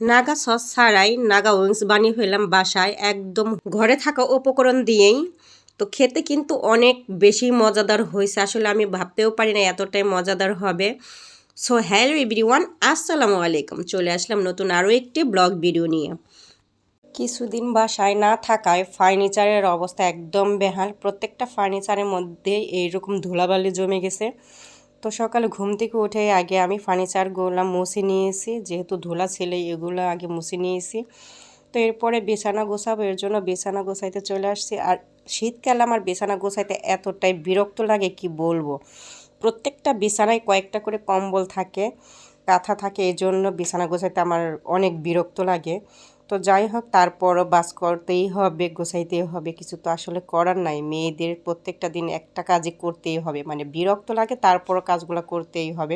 Naga sauce ছাড়াই Naga wings বানিয়ে ফেললাম বাসায় একদম ঘরে থাকা উপকরণ দিয়েই। তো খেতে কিন্তু অনেক বেশি মজাদার হয়েছে, আসলে আমি ভাবতেও পারি না এতটাই মজাদার হবে। সো হ্যালো এভরিওয়ান, আসসালামু আলাইকুম। চলে আসলাম নতুন আরও একটি ব্লগ ভিডিও নিয়ে। কিছুদিন বাসায় না থাকায় ফার্নিচারের অবস্থা একদম বেহাল, প্রত্যেকটা ফার্নিচারের মধ্যে এইরকম ধুলাবালি জমে গেছে। তো সকালে ঘুম থেকে উঠে আগে আমি ফার্নিচারগুলো মুছে নিয়েছি, যেহেতু ধুলা ছিল এগুলো আগে মুছে নিয়েছি। তো এরপরে বিছানা গোছাবো, এর জন্য বিছানা গোছাইতে চলে আসছি। আর শীতকালে আমার বিছানা গোছাইতে এতটাই বিরক্ত লাগে কি বলবো। প্রত্যেকটা বিছানায় কয়েকটা করে কম্বল থাকে, কাঁথা থাকে, এই জন্য বিছানা গোছাইতে আমার অনেক বিরক্ত লাগে। তো যাই হোক, তারপরও বাস করতেই হবে, গোছাইতেই হবে, কিছু তো আসলে করার নাই। মেয়েদের প্রত্যেকটা দিন একটা কাজই করতেই হবে, মানে বিরক্ত লাগে তারপরও কাজগুলো করতেই হবে।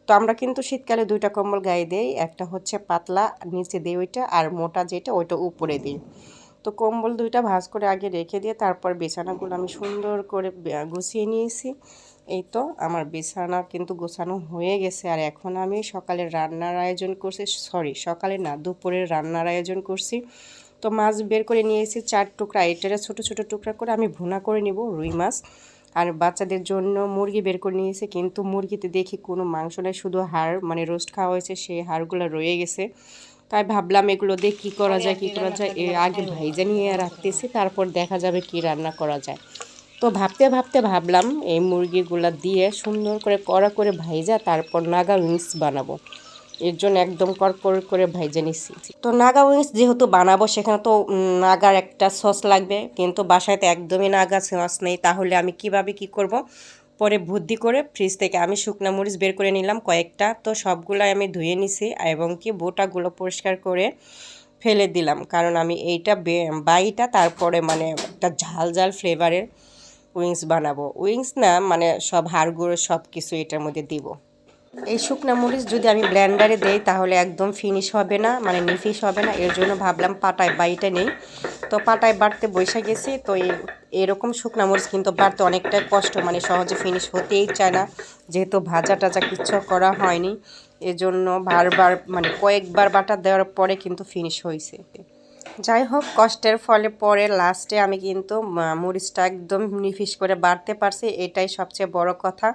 তো আমরা কিন্তু শীতকালে দুইটা কম্বল গায়ে দিই, একটা হচ্ছে পাতলা নিচে দিই ওইটা, আর মোটা যেটা ওইটা উপরে দিই। তো কম্বল দুইটা ভাঁজ করে আগে রেখে দিয়ে তারপর বিছানাগুলো আমি সুন্দর করে গুছিয়ে নিয়েছি। এই তো আমার বিছানা কিন্তু গোছানো হয়ে গেছে। আর এখন আমি সকালে রান্নার আয়োজন করছি, সকালে না, দুপুরের রান্নার আয়োজন করছি। তো মাছ বের করে নিয়েছি 4 টুকরা, এটারে ছোট ছোট টুকরা করে আমি ভুনা করে নিব, রুই মাছ। আর বাচ্চাদের জন্য মুরগি বের করে নিয়েছি, কিন্তু মুরগিতে দেখি কোনো মাংস নেই, শুধু হাড়, মানে রোস্ট খাওয়া হয়েছে, সেই হাড়গুলো রয়ে গেছে। তাই ভাবলাম এগুলো দিয়ে কী করা যায় আগে ভাইজা নিয়ে রাখতেছি, তারপর দেখা যাবে কি রান্না করা যায়। তো ভাবতে ভাবতে ভাবলাম এই মুরগিগুলা দিয়ে সুন্দর করে কড়া করে ভাইজা তারপর নাগা উইংস বানাবো। এর জন্য একদম কড়কড় করে ভাইজা নিচ্ছি। তো নাগা উইংস যেহেতু বানাবো, সেখানে তো নাগার একটা সস লাগবে, কিন্তু বাসায় তো একদমই নাগা সস নেই, তাহলে আমি কিভাবে কি করব। পরে বুদ্ধি করে ফ্রিজ থেকে আমি শুকনা মরিচ বের করে নিলাম কয়েকটা। তো সবগুলাই আমি ধুয়ে নিছি এবং কি বোটাগুলো পরিষ্কার করে ফেলে দিলাম, কারণ আমি এইটা বাইটা তারপরে মানে একটা ঝাল ঝাল ফ্লেভারের উইংস বানাবো। উইংস না, মানে সব হাড়গুঁড়ো সব কিছু এটার মধ্যে দিব। এই শুকনা মরিচ যদি আমি ব্লেন্ডারে দেই তাহলে একদম ফিনিশ হবে না, মানে নিফিস হবে না, এর জন্য ভাবলাম পাটায় বাইটা নেই। তো পাটায় বাটতে বসে গেছি। তো এরকম শুকনা মরিচ কিন্তু বাটতে অনেকটাই কষ্ট, মানে সহজে ফিনিশ হতেই চায় না, যেহেতু ভাজা টাজা কিচ্ছু করা হয়নি। এজন্য বারবার মানে কয়েকবার বাটা দেওয়ার পরে কিন্তু ফিনিশ হয়েছে। যাই হোক, কষ্টের ফলে পরে লাস্টে আমি কিন্তু মরিচটা একদম নিফিস করে বাড়তে পারছি, এটাই সবচেয়ে বড় কথা।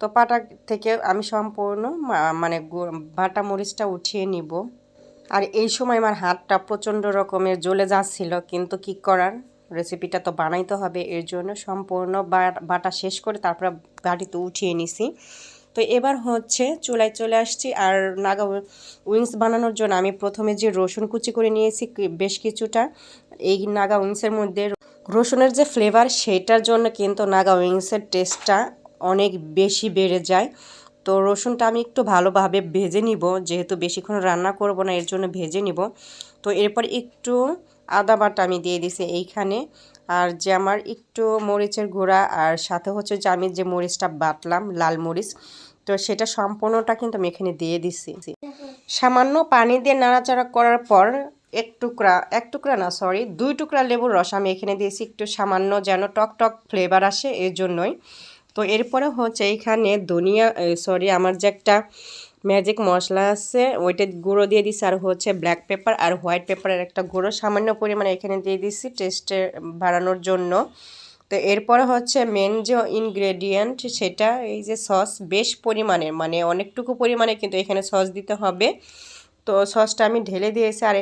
তো পাটা থেকে আমি সম্পূর্ণ মানে বাটা মরিচটা উঠিয়ে নিব। আর এই সময় আমার হাতটা প্রচণ্ড রকমের জ্বলে যাচ্ছিল, কিন্তু কি করার, রেসিপিটা তো বানাইতে হবে, এর জন্য সম্পূর্ণ বাটা শেষ করে তারপর বাটিতে উঠিয়ে নিছি। তো এবার হচ্ছে চুলায় চলে আসছি। আর নাগা উইংস বানানোর জন্য আমি প্রথমে যে রসুন কুচি করে নিয়েছি বেশ কিছুটা, এই নাগা উইংসের মধ্যে রসুনের যে ফ্লেভার, সেটার জন্য কিন্তু নাগা উইংসের টেস্টটা অনেক বেশি বেড়ে যায়। তো রসুনটা আমি একটু ভালোভাবে ভেজে নিব, যেহেতু বেশিক্ষণ রান্না করব না, এর জন্য ভেজে নিব। তো এরপর একটু আদা বাটা আমি দিয়ে দিছি এইখানে, আর যে আমার একটু মরিচের গুঁড়া, আর সাথে হচ্ছে যে আমি যে মরিচটা বাটলাম লাল মরিচ, তো সেটা সম্পূর্ণটা কিন্তু আমি এখানে দিয়ে দিছি। সামান্য পানি দিয়ে নাড়াচাড়া করার পর এক টুকরা না, সরি, 2 টুকরা লেবুর রস আমি এখানে দিয়েছি, একটু সামান্য, যেন টক টক ফ্লেভার আসে, এর জন্যই। তো এরপরে হচ্ছে এইখানে আমার যে একটা ম্যাজিক মশলা আছে ওইটা গুঁড়ো দিয়ে দিছি, আর হচ্ছে ব্ল্যাক পেপার আর হোয়াইট পেপারের একটা গুঁড়ো সামান্য পরিমাণে এখানে দিয়ে দিছি টেস্টে বাড়ানোর জন্য। তো এরপরে হচ্ছে মেন যে ইনগ্রেডিয়েন্ট, সেটা এই যে সস, বেশ পরিমাণের, মানে অনেকটুকু পরিমাণে কিন্তু এখানে সস দিতে হবে। তো সসটা আমি ঢেলে দিয়েছি। আর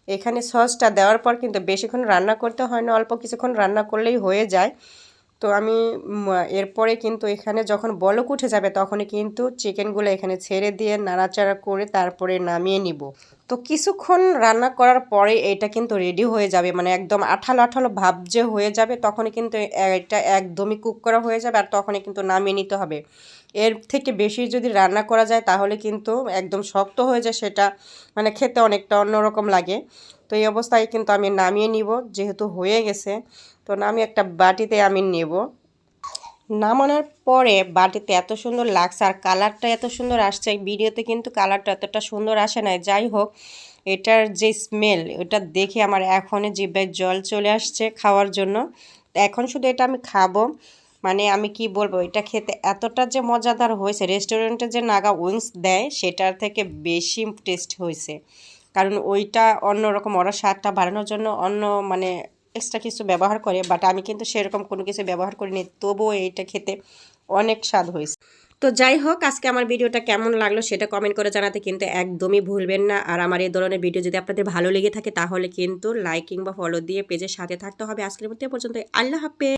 এখানে সসটা দেওয়ার পর কিন্তু বেশিক্ষণ রান্না করতে হয় না, অল্প কিছুক্ষণ রান্না করলেই হয়ে যায়। তো আমি এরপরে কিন্তু এখানে যখন বলক উঠে যাবে তখনই কিন্তু চিকেনগুলো এখানে ছেড়ে দিয়ে নাড়াচাড়া করে তারপরে নামিয়ে নিব। তো কিছুক্ষণ রান্না করার পরে এটা কিন্তু রেডি হয়ে যাবে, মানে একদম আঠালো আঠালো ভাব যে হয়ে যাবে, তখনই কিন্তু এটা একদমই কুক করা হয়ে যাবে, আর তখনই কিন্তু নামিয়ে নিতে হবে। এর থেকে বেশি যদি রান্না করা যায় তাহলে কিন্তু একদম শক্ত হয়ে যায়, সেটা মানে খেতে অনেকটা অন্যরকম লাগে। তো এই অবস্থায় কিন্তু আমি নামিয়ে নিব, যেহেতু হয়ে গেছে। তো আমি একটা বাটিতে আমি নেব। নামানোর পরে বাটিতে এত সুন্দর লাগছে, আর কালারটা এত সুন্দর আসছে, ভিডিওতে কিন্তু কালারটা এতটা সুন্দর আসে না। যাই হোক, এটার যে স্মেল, ওটা দেখে আমার এখনই জিভে জল চলে আসছে খাওয়ার জন্য। এখন শুধু এটা আমি খাবো, মানে আমি কি বলবো, এটা খেতে এতটা যে মজাদার হয়েছে, রেস্টুরেন্টে যে নাগা উইংস দেয় সেটার থেকে বেশি টেস্ট হয়েছে। কারণ ওইটা অন্যরকম, ওরা স্বাদটা বাড়ানোর জন্য অন্য মানে এক্সট্রা কিছু ব্যবহার করে, বাট আমি কিন্তু সেরকম কোনো কিছু ব্যবহার করিনি, তবুও এইটা খেতে অনেক স্বাদ হয়েছে। তো যাই হোক, আজকে আমার ভিডিওটা কেমন লাগলো সেটা কমেন্ট করে জানাতে কিন্তু একদমই ভুলবেন না। আর আমার এই ধরনের ভিডিও যদি আপনাদের ভালো লেগে থাকে তাহলে কিন্তু লাইক কিংবা ফলো দিয়ে পেজের সাথে থাকতে হবে। আজকের মতো এ পর্যন্ত, আল্লাহ হাফেজ।